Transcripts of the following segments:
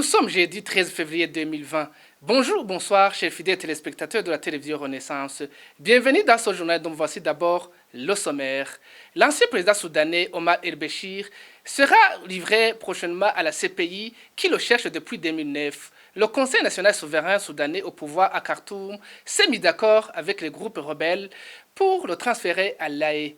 Nous sommes jeudi 13 février 2020. Bonjour, bonsoir, chers fidèles téléspectateurs de la télévision Renaissance. Bienvenue dans ce journal dont voici d'abord le sommaire. L'ancien président soudanais Omar el-Béchir sera livré prochainement à la CPI qui le cherche depuis 2009. Le Conseil national souverain soudanais au pouvoir à Khartoum s'est mis d'accord avec les groupes rebelles pour le transférer à l'AE.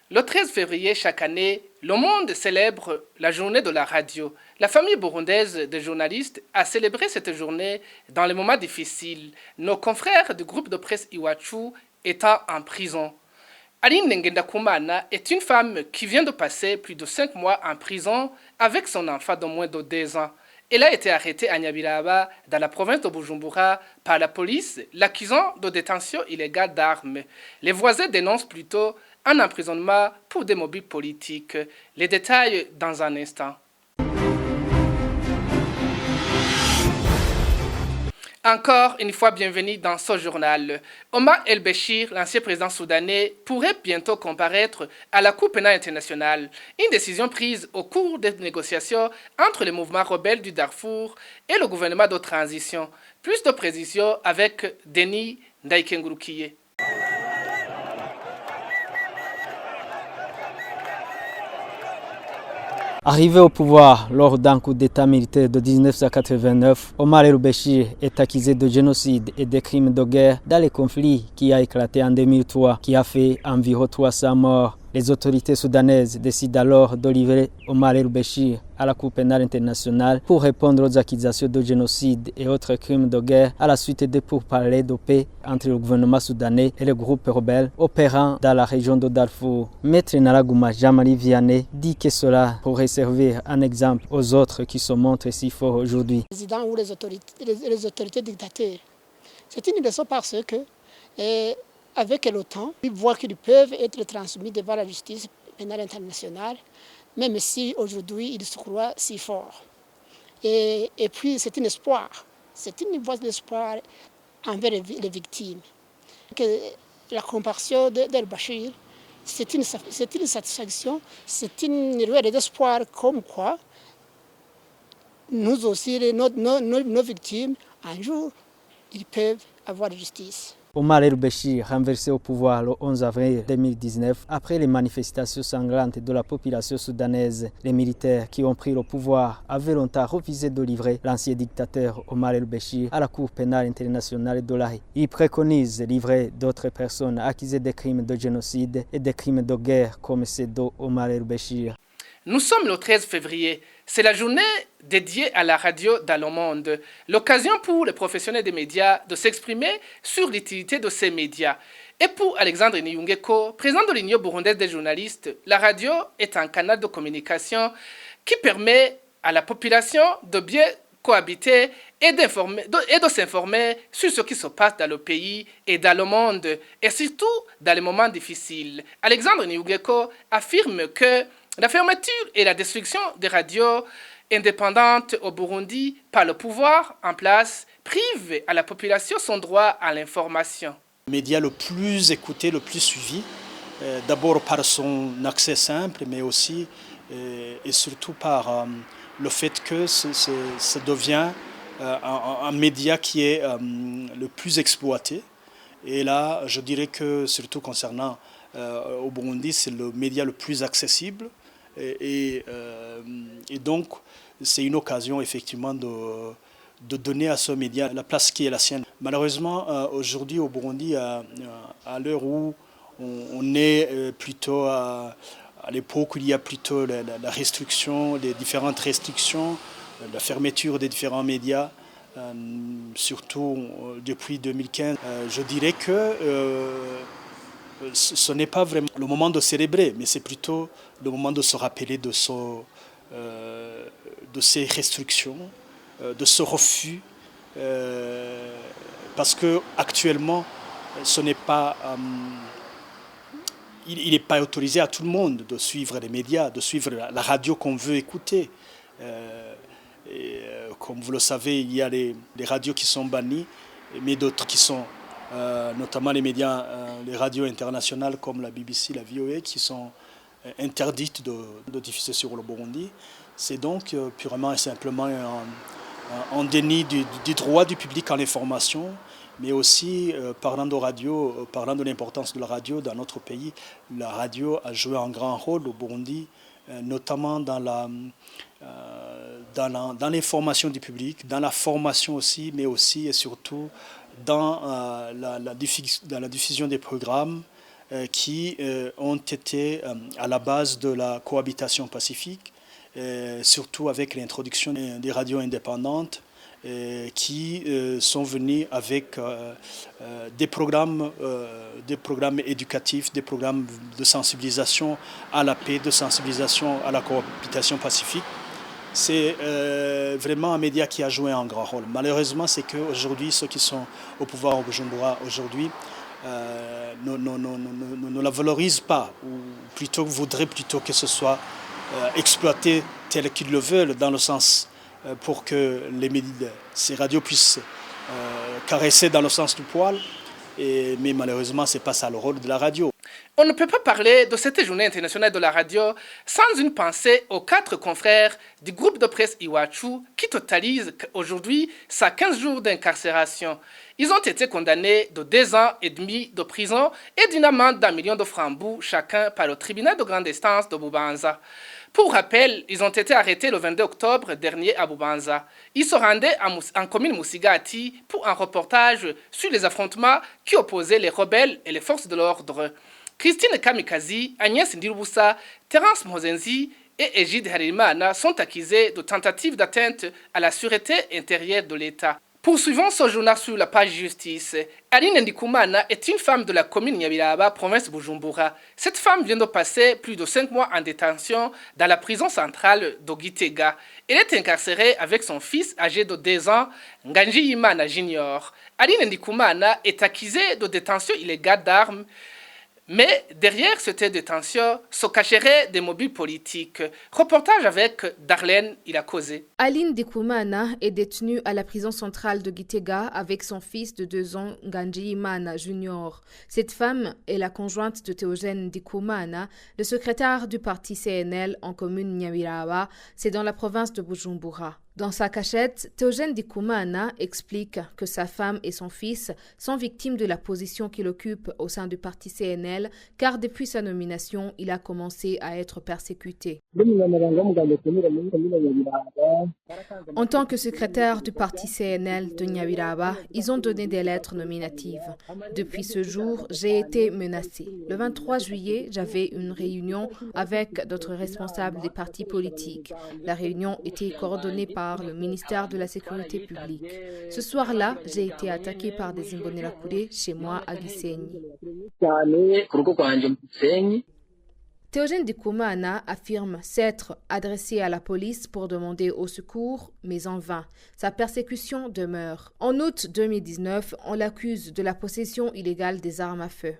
Le 13 février chaque année, le monde célèbre la journée de la radio. La famille burundaise de journalistes a célébré cette journée dans les moments difficiles, nos confrères du groupe de presse Iwachu étant en prison. Aline Ngendakumana est une femme qui vient de passer plus de 5 mois en prison avec son enfant de moins de 2 ans. Elle a été arrêtée à Nyabiraba, dans la province de Bujumbura, par la police, l'accusant de détention illégale d'armes. Les voisins dénoncent plutôt un emprisonnement pour des mobiles politiques. Les détails dans un instant. Encore une fois, bienvenue dans ce journal. Omar el-Béchir, l'ancien président soudanais, pourrait bientôt comparaître à la Cour pénale internationale. Une décision prise au cours des négociations entre les mouvements rebelles du Darfour et le gouvernement de transition. Plus de précisions avec Denis Ndaïkengurukiye. Arrivé au pouvoir lors d'un coup d'État militaire de 1989, Omar el-Béchir est accusé de génocide et de crimes de guerre dans le conflit qui a éclaté en 2003, qui a fait environ 300 morts. Les autorités soudanaises décident alors de livrer Omar el-Béchir à la Cour pénale internationale pour répondre aux accusations de génocide et autres crimes de guerre à la suite des pourparlers de paix entre le gouvernement soudanais et les groupes rebelles opérant dans la région de Darfour. Maître Naragouma Jean-Marie Vianney dit que cela pourrait servir un exemple aux autres qui se montrent si forts aujourd'hui. Les présidents ou les autorités dictateurs, c'est une leçon parce que avec le temps, ils voient qu'ils peuvent être transmis devant la justice pénale internationale, même si aujourd'hui ils se croient si forts. Et puis c'est un espoir, c'est une voie d'espoir envers les victimes. Que la compassion d'El-Béchir, c'est une satisfaction, c'est une lueur d'espoir comme quoi nous aussi, nos victimes, un jour, ils peuvent avoir justice. Omar el-Béchir, renversé au pouvoir le 11 avril 2019, après les manifestations sanglantes de la population soudanaise, les militaires qui ont pris le pouvoir avaient longtemps refusé de livrer l'ancien dictateur Omar el-Béchir à la Cour pénale internationale de l'Haye. Il préconise de livrer d'autres personnes accusées de crimes de génocide et de crimes de guerre comme ceux d'Omar el-Béchir. Nous sommes le 13 février. C'est la journée dédiée à la radio dans le monde. L'occasion pour les professionnels des médias de s'exprimer sur l'utilité de ces médias. Et pour Alexandre Niyungeko, président de l'Union burundaise des journalistes, la radio est un canal de communication qui permet à la population de bien cohabiter et de s'informer sur ce qui se passe dans le pays et dans le monde, et surtout dans les moments difficiles. Alexandre Niyungeko affirme que la fermeture et la destruction des radios indépendantes au Burundi par le pouvoir en place privent à la population son droit à l'information. Le média le plus écouté, le plus suivi, d'abord par son accès simple, mais aussi et surtout par le fait que ça devient un média qui est le plus exploité. Et là, je dirais que surtout concernant au Burundi, c'est le média le plus accessible. Et donc, c'est une occasion effectivement de donner à ce média la place qui est la sienne. Malheureusement, aujourd'hui au Burundi, à l'heure où on est plutôt à l'époque où il y a plutôt la restriction, les différentes restrictions, la fermeture des différents médias, surtout depuis 2015, je dirais que ce n'est pas vraiment le moment de célébrer, mais c'est plutôt le moment de se rappeler de ces restrictions, de ce refus, parce qu'actuellement, il n'est pas autorisé à tout le monde de suivre les médias, de suivre la radio qu'on veut écouter. Comme vous le savez, il y a les radios qui sont bannies, mais d'autres qui sont notamment les médias, les radios internationales comme la BBC, la VOA, qui sont interdites de diffuser sur le Burundi. C'est donc purement et simplement en déni du droit du public à l'information, mais aussi parlant de radio, parlant de l'importance de la radio dans notre pays. La radio a joué un grand rôle au Burundi, notamment dans l'information du public, dans la formation aussi, mais aussi et surtout dans la diffusion des programmes qui ont été à la base de la cohabitation pacifique, surtout avec l'introduction des radios indépendantes qui sont venus avec des programmes éducatifs, des programmes de sensibilisation à la paix, de sensibilisation à la cohabitation pacifique. C'est vraiment un média qui a joué un grand rôle. Malheureusement, c'est qu'aujourd'hui, ceux qui sont au pouvoir au Bujumbura aujourd'hui ne la valorisent pas, ou plutôt voudraient plutôt que ce soit exploité tel qu'ils le veulent, dans le sens pour que ces radios puissent caresser dans le sens du poil. Mais malheureusement, ce n'est pas ça le rôle de la radio. On ne peut pas parler de cette journée internationale de la radio sans une pensée aux 4 confrères du groupe de presse Iwachu qui totalise aujourd'hui 15 jours d'incarcération. Ils ont été condamnés de 2 ans et demi de prison et d'une amende d'1 million de francs chacun par le tribunal de grande instance de Bubanza. Pour rappel, ils ont été arrêtés le 22 octobre dernier à Bubanza. Ils se rendaient en commune Musigati pour un reportage sur les affrontements qui opposaient les rebelles et les forces de l'ordre. Christine Kamikazi, Agnès Ndirubusa, Terence Mozenzi et Egide Harimana sont accusés de tentatives d'atteinte à la sûreté intérieure de l'État. Poursuivons ce journal sur la page justice. Aline Ndikumana est une femme de la commune Nyabiraba, province Bujumbura. Cette femme vient de passer plus de 5 mois en détention dans la prison centrale d'Ogitega. Elle est incarcérée avec son fils âgé de 2 ans, Nganji Imana Junior. Aline Ndikumana est accusée de détention illégale d'armes. Mais derrière cette détention se cacheraient des mobiles politiques. Reportage avec Darlene Ilakoze. Aline Ndikumana est détenue à la prison centrale de Gitega avec son fils de 2 ans, Nganji Imana Junior. Cette femme est la conjointe de Théogène Ndikumana, le secrétaire du parti CNL en commune Nyabiraba, c'est dans la province de Bujumbura. Dans sa cachette, Théogène Ndikumana explique que sa femme et son fils sont victimes de la position qu'il occupe au sein du parti CNL, car depuis sa nomination, il a commencé à être persécuté. En tant que secrétaire du parti CNL de Nyabiraba, ils ont donné des lettres nominatives. Depuis ce jour, j'ai été menacée. Le 23 juillet, j'avais une réunion avec d'autres responsables des partis politiques. La réunion était coordonnée par le ministère de la Sécurité publique. Ce soir-là, j'ai été attaquée par des Imbonerakure chez moi à Gisenyi. Théogène Ndikumana affirme s'être adressé à la police pour demander au secours, mais en vain. Sa persécution demeure. En août 2019, on l'accuse de la possession illégale des armes à feu.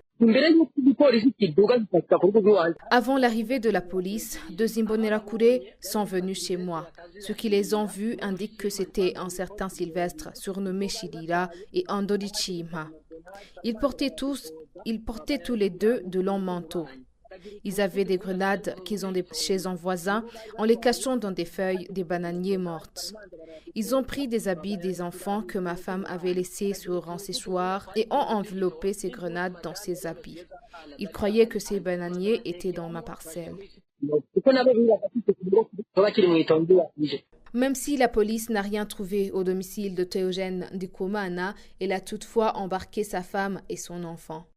Avant l'arrivée de la police, 2 Imbonerakure sont venus chez moi. Ceux qui les ont vus indiquent que c'était un certain Sylvestre, surnommé Shirira, et Andodichima. Ils portaient tous les 2 de longs manteaux. Ils avaient des grenades qu'ils ont chez un voisin en les cachant dans des feuilles des bananiers mortes. Ils ont pris des habits des enfants que ma femme avait laissés sur un séchoir et ont enveloppé ces grenades dans ces habits. Ils croyaient que ces bananiers étaient dans ma parcelle. Même si la police n'a rien trouvé au domicile de Théogène Ndikumana, elle a toutefois embarqué sa femme et son enfant.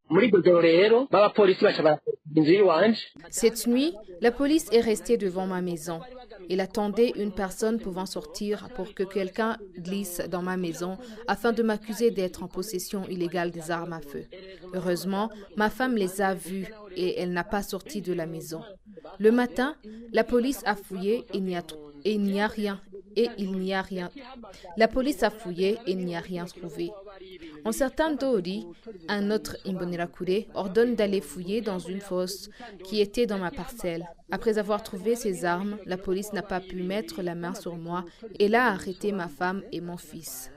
Cette nuit, la police est restée devant ma maison. Elle attendait une personne pouvant sortir pour que quelqu'un glisse dans ma maison afin de m'accuser d'être en possession illégale des armes à feu. Heureusement, ma femme les a vus et elle n'a pas sorti de la maison. Le matin, la police a fouillé et il n'y a rien. La police a fouillé et il n'y a rien trouvé. Un certain Dori, un autre Imbonerakure, ordonne d'aller fouiller dans une fosse qui était dans ma parcelle. Après avoir trouvé ces armes, la police n'a pas pu mettre la main sur moi et l'a arrêté ma femme et mon fils.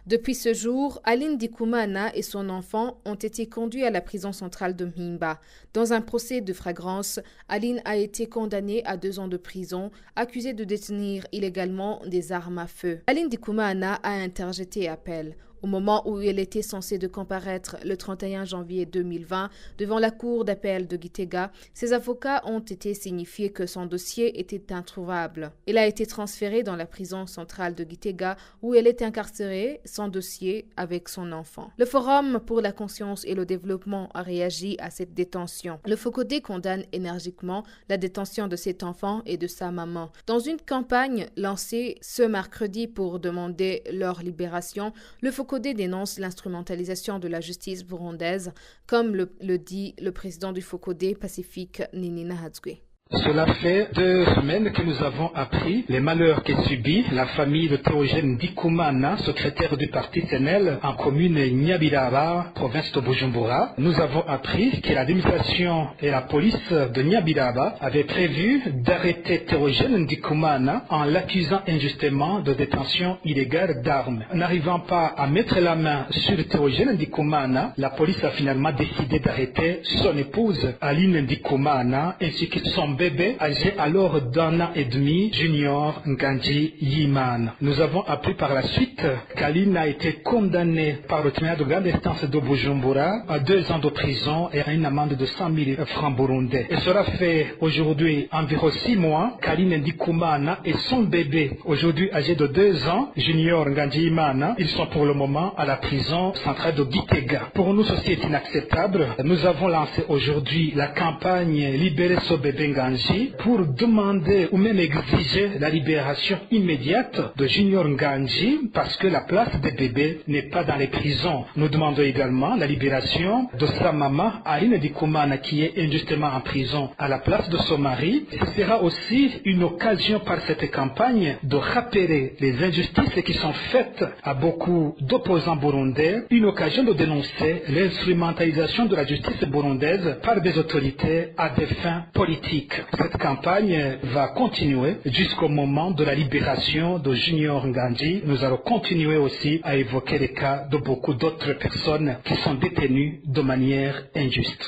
Depuis ce jour, Aline Ndikumana et son enfant ont été conduits à la prison centrale de Mpimba. Dans un procès de flagrance, Aline a été condamnée à 2 ans de prison, accusée de détenir illégalement des armes à feu. Aline Ndikumana a interjeté appel. Au moment où elle était censée de comparaître le 31 janvier 2020 devant la cour d'appel de Gitega, ses avocats ont été signifiés que son dossier était introuvable. Elle a été transférée dans la prison centrale de Gitega où elle est incarcérée sans dossier avec son enfant. Le Forum pour la conscience et le développement a réagi à cette détention. Le FOCODE condamne énergiquement la détention de cet enfant et de sa maman. Dans une campagne lancée ce mercredi pour demander leur libération, le FOCODE dénonce l'instrumentalisation de la justice burundaise, comme le dit le président du FOCODE Pacifique, Nini Nahadzwe. Cela fait 2 semaines que nous avons appris les malheurs qu'est subit la famille de Théogène Ndikumana, secrétaire du parti CNL en commune Nyabiraba, province de Bujumbura. Nous avons appris que l'administration et la police de Nyabiraba avaient prévu d'arrêter Théogène Ndikumana en l'accusant injustement de détention illégale d'armes. N'arrivant pas à mettre la main sur Théogène Ndikumana, la police a finalement décidé d'arrêter son épouse Aline Ndikumana ainsi que son bébé âgé alors d'1 an et demi, Junior Nganji Yimana. Nous avons appris par la suite qu'Aline a été condamnée par le tribunal de grande instance de Bujumbura à 2 ans de prison et à une amende de 100 000 francs burundais. Et cela fait aujourd'hui environ 6 mois qu'Aline Ndikumana et son bébé, aujourd'hui âgé de 2 ans, Junior Nganji Yimana, ils sont pour le moment à la prison centrale de Gitega. Pour nous, ceci est inacceptable. Nous avons lancé aujourd'hui la campagne Libérer ce bébé Nganji pour demander ou même exiger la libération immédiate de Junior Nganji parce que la place des bébés n'est pas dans les prisons. Nous demandons également la libération de sa maman Aline Ndikumana qui est injustement en prison à la place de son mari. Ce sera aussi une occasion par cette campagne de rappeler les injustices qui sont faites à beaucoup d'opposants burundais, une occasion de dénoncer l'instrumentalisation de la justice burundaise par des autorités à des fins politiques. Cette campagne va continuer jusqu'au moment de la libération de Junior Nganji. Nous allons continuer aussi à évoquer les cas de beaucoup d'autres personnes qui sont détenues de manière injuste.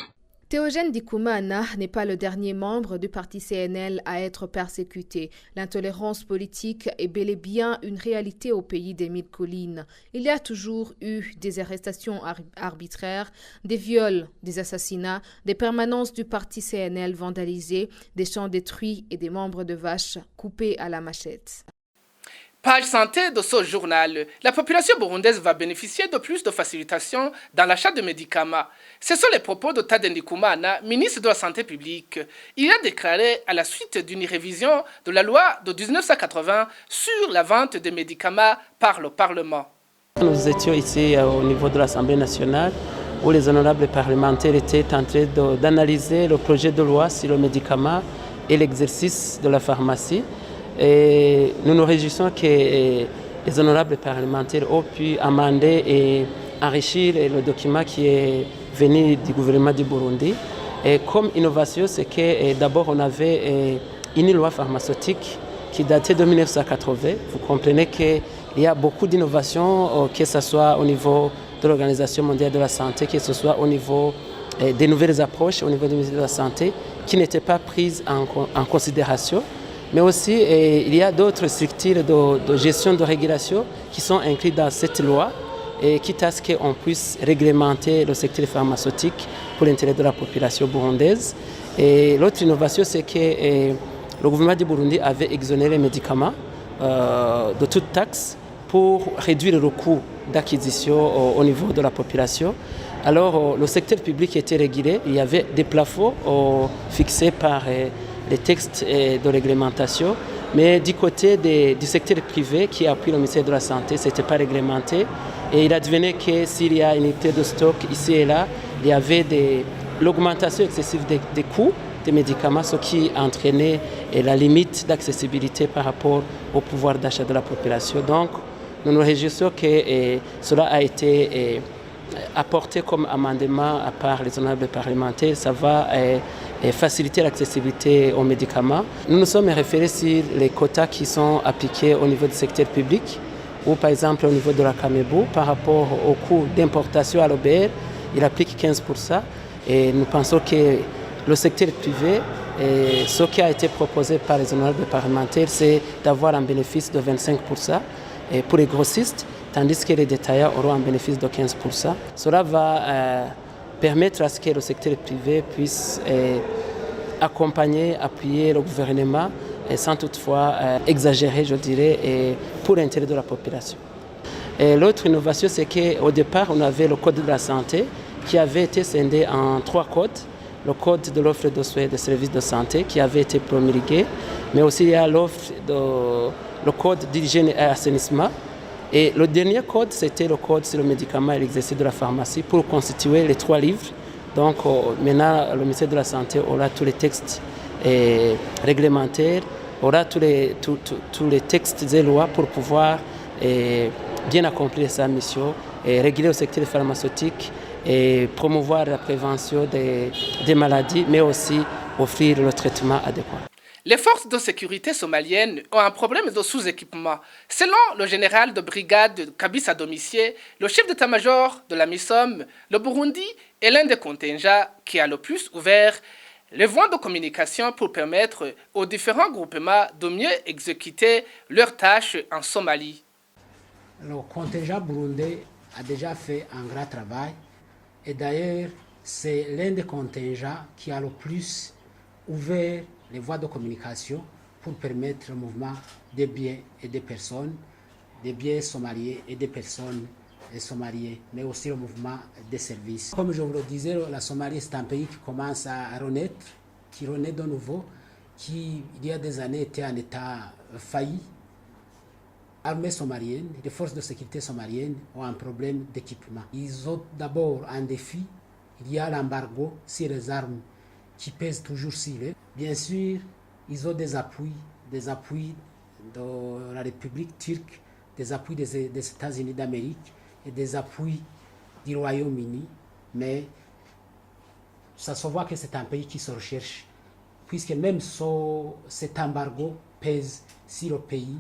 Théogène Ndikumana n'est pas le dernier membre du parti CNL à être persécuté. L'intolérance politique est bel et bien une réalité au pays des Mille Collines. Il y a toujours eu des arrestations arbitraires, des viols, des assassinats, des permanences du parti CNL vandalisées, des champs détruits et des membres de vaches coupés à la machette. Page santé de ce journal. La population burundaise va bénéficier de plus de facilitations dans l'achat de médicaments. Ce sont les propos de Tade Ndikumana, ministre de la Santé publique. Il a déclaré à la suite d'une révision de la loi de 1980 sur la vente des médicaments par le Parlement. Nous étions ici au niveau de l'Assemblée nationale où les honorables parlementaires étaient en train d'analyser le projet de loi sur le médicament et l'exercice de la pharmacie. Et nous nous réjouissons que les honorables parlementaires ont pu amender et enrichir le document qui est venu du gouvernement du Burundi. Et comme innovation, c'est que d'abord on avait une loi pharmaceutique qui datait de 1980. Vous comprenez qu'il y a beaucoup d'innovations, que ce soit au niveau de l'Organisation mondiale de la santé, que ce soit au niveau des nouvelles approches, au niveau du ministère de la Santé, qui n'étaient pas prises en considération. Mais aussi, il y a d'autres structures de gestion de régulation qui sont incluses dans cette loi, et quitte à ce qu'on puisse réglementer le secteur pharmaceutique pour l'intérêt de la population burundaise. Et l'autre innovation, c'est que le gouvernement du Burundi avait exonéré les médicaments de toute taxe pour réduire le coût d'acquisition au niveau de la population. Alors, le secteur public était régulé, il y avait des plafonds fixés par les textes de réglementation, mais du côté du secteur privé qui appuie le ministère de la Santé, ce n'était pas réglementé. Et il advenait que s'il y a une unité de stock ici et là, il y avait l'augmentation excessive des coûts des médicaments, ce qui entraînait la limite d'accessibilité par rapport au pouvoir d'achat de la population. Donc, nous nous réjouissons que cela a été apporté comme amendement par les honorables parlementaires. Ça va faciliter l'accessibilité aux médicaments. Nous nous sommes référés sur les quotas qui sont appliqués au niveau du secteur public, ou par exemple au niveau de la Camébou, par rapport au coût d'importation à l'OBR, il applique 15%. Et nous pensons que le secteur privé, et ce qui a été proposé par les honorables parlementaires, c'est d'avoir un bénéfice de 25% pour les grossistes, tandis que les détaillants auront un bénéfice de 15%. Cela va permettre à ce que le secteur privé puisse accompagner, appuyer le gouvernement, sans toutefois exagérer, je dirais, pour l'intérêt de la population. L'autre innovation, c'est qu'au départ, on avait le code de la santé qui avait été scindé en 3 codes. Le code de l'offre de soins et de services de santé qui avait été promulgué, mais aussi il y a le code d'hygiène et assainissement. Et le dernier code, c'était le code sur le médicament et l'exercice de la pharmacie pour constituer les 3 livres. Donc maintenant, le ministère de la Santé aura tous les textes réglementaires, aura tous les textes et lois pour pouvoir bien accomplir sa mission et réguler le secteur pharmaceutique et promouvoir la prévention des maladies, mais aussi offrir le traitement adéquat. Les forces de sécurité somaliennes ont un problème de sous-équipement. Selon le général de brigade Kabisa Domissier, le chef d'état-major de la MISOM, le Burundi est l'un des contingents qui a le plus ouvert les voies de communication pour permettre aux différents groupements de mieux exécuter leurs tâches en Somalie. Le contingent burundais a déjà fait un grand travail et d'ailleurs c'est l'un des contingents qui a le plus ouvert les voies de communication pour permettre le mouvement des biens et des personnes, des biens somaliens et des personnes somaliennes, mais aussi le mouvement des services. Comme je vous le disais, la Somalie c'est un pays qui commence à renaître, qui renaît de nouveau, qui il y a des années était en état failli. L'armée somalienne, les forces de sécurité somaliennes ont un problème d'équipement. Ils ont d'abord un défi, il y a l'embargo sur les armes qui pèsent toujours sur eux. Bien sûr, ils ont des appuis de la République turque, des appuis des États-Unis d'Amérique et des appuis du Royaume-Uni, mais ça se voit que c'est un pays qui se recherche, puisque même cet embargo pèse sur le pays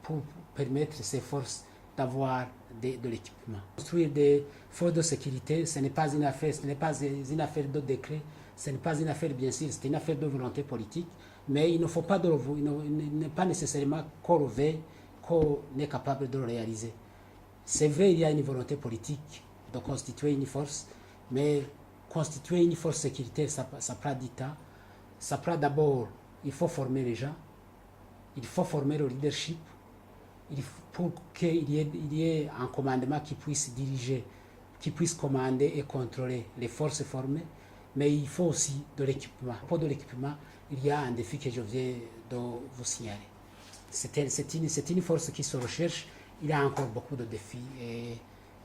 pour permettre à ces forces d'avoir de l'équipement. Construire des forces de sécurité, ce n'est pas une affaire de décret, ce n'est pas une affaire, bien sûr, c'est une affaire de volonté politique, mais il ne faut pas il n'est pas nécessairement qu'on le veuille, qu'on est capable de le réaliser. C'est vrai, il y a une volonté politique de constituer une force, mais constituer une force de sécurité, ça prend du temps. Ça prend d'abord, il faut former les gens, il faut former le leadership, pour qu'il y ait un commandement qui puisse diriger, qui puisse commander et contrôler les forces formées, mais il faut aussi de l'équipement. Pour de l'équipement, il y a un défi que je viens de vous signaler. C'est une force qui se recherche, il y a encore beaucoup de défis et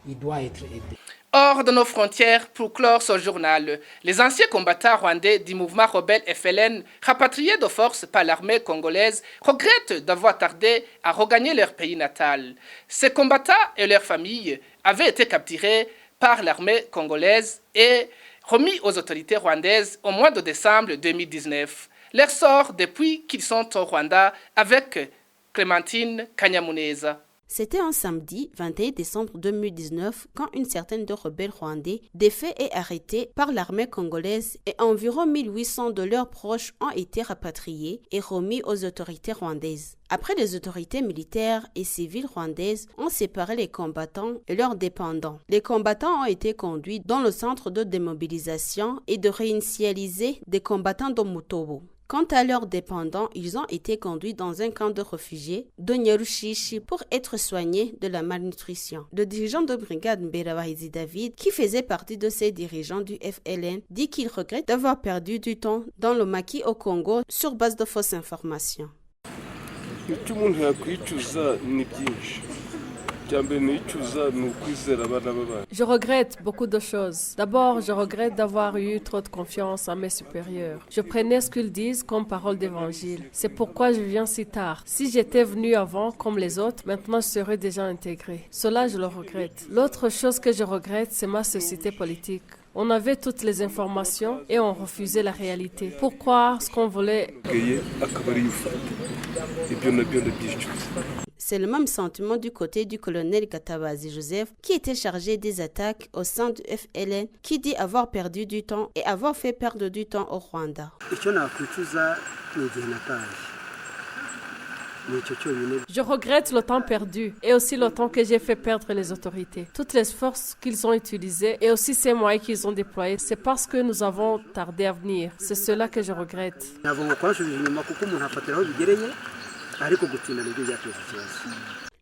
il doit être aidé. Hors de nos frontières, pour clore ce journal, les anciens combattants rwandais du mouvement rebelle FLN, rapatriés de force par l'armée congolaise, regrettent d'avoir tardé à regagner leur pays natal. Ces combattants et leurs familles avaient été capturés par l'armée congolaise et remis aux autorités rwandaises au mois de décembre 2019. Leur sort depuis qu'ils sont au Rwanda avec Clémentine Kanyamuneza. C'était un samedi 21 décembre 2019 quand une certaine de rebelles rwandais défaits et arrêtés par l'armée congolaise et environ 1800 de leurs proches ont été rapatriés et remis aux autorités rwandaises. Après, les autorités militaires et civiles rwandaises ont séparé les combattants et leurs dépendants. Les combattants ont été conduits dans le centre de démobilisation et de réinitialiser des combattants de Mutobo. Quant à leurs dépendants, ils ont été conduits dans un camp de réfugiés de Nyarushishi pour être soignés de la malnutrition. Le dirigeant de brigade Mberabahizi David, qui faisait partie de ces dirigeants du FLN, dit qu'il regrette d'avoir perdu du temps dans le maquis au Congo sur base de fausses informations. Je regrette beaucoup de choses. D'abord, je regrette d'avoir eu trop de confiance en mes supérieurs. Je prenais ce qu'ils disent comme parole d'évangile. C'est pourquoi je viens si tard. Si j'étais venu avant comme les autres, maintenant je serais déjà intégré. Cela, je le regrette. L'autre chose que je regrette, c'est ma société politique. On avait toutes les informations et on refusait la réalité. Pour croire ce qu'on voulait. C'est le même sentiment du côté du colonel Gatabazi Joseph qui était chargé des attaques au sein du FLN, qui dit avoir perdu du temps et avoir fait perdre du temps au Rwanda. Je regrette le temps perdu et aussi le temps que j'ai fait perdre les autorités. Toutes les forces qu'ils ont utilisées et aussi ces moyens qu'ils ont déployés, c'est parce que nous avons tardé à venir. C'est cela que je regrette.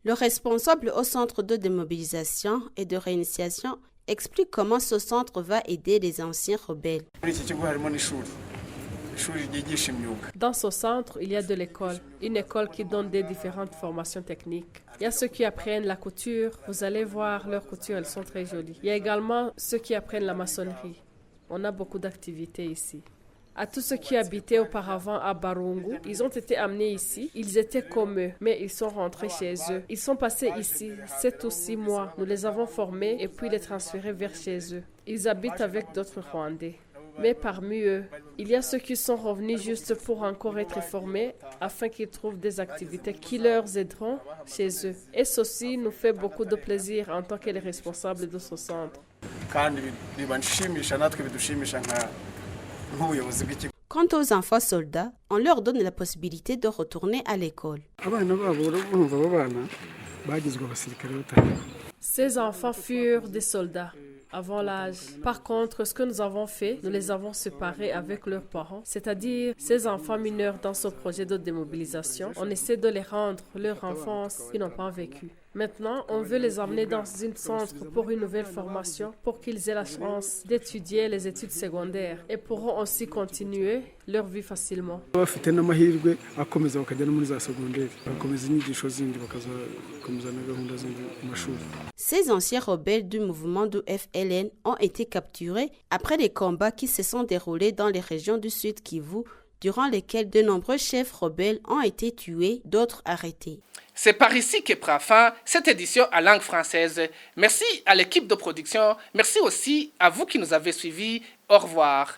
Le responsable au centre de démobilisation et de réinitiation explique comment ce centre va aider les anciens rebelles. Dans ce centre, il y a de l'école, une école qui donne des différentes formations techniques. Il y a ceux qui apprennent la couture, vous allez voir leurs coutures, elles sont très jolies. Il y a également ceux qui apprennent la maçonnerie. On a beaucoup d'activités ici. À tous ceux qui habitaient auparavant à Barungu, ils ont été amenés ici. Ils étaient comme eux, mais ils sont rentrés chez eux. Ils sont passés ici 7 ou 6 mois. Nous les avons formés et puis les transférés vers chez eux. Ils habitent avec d'autres Rwandais. Mais parmi eux, il y a ceux qui sont revenus juste pour encore être formés afin qu'ils trouvent des activités qui leur aideront chez eux. Et ceci nous fait beaucoup de plaisir en tant que les responsables de ce centre. Quant aux enfants soldats, on leur donne la possibilité de retourner à l'école. Ces enfants furent des soldats avant l'âge. Par contre, ce que nous avons fait, nous les avons séparés avec leurs parents, c'est-à-dire ces enfants mineurs dans ce projet de démobilisation. On essaie de les rendre leur enfance qu'ils n'ont pas vécue. Maintenant, on veut les emmener dans un centre pour une nouvelle formation pour qu'ils aient la chance d'étudier les études secondaires et pourront aussi continuer leur vie facilement. Ces anciens rebelles du mouvement du FLN ont été capturés après des combats qui se sont déroulés dans les régions du Sud Kivu, durant lesquels de nombreux chefs rebelles ont été tués, d'autres arrêtés. C'est par ici que prend fin cette édition à langue française. Merci à l'équipe de production. Merci aussi à vous qui nous avez suivis. Au revoir.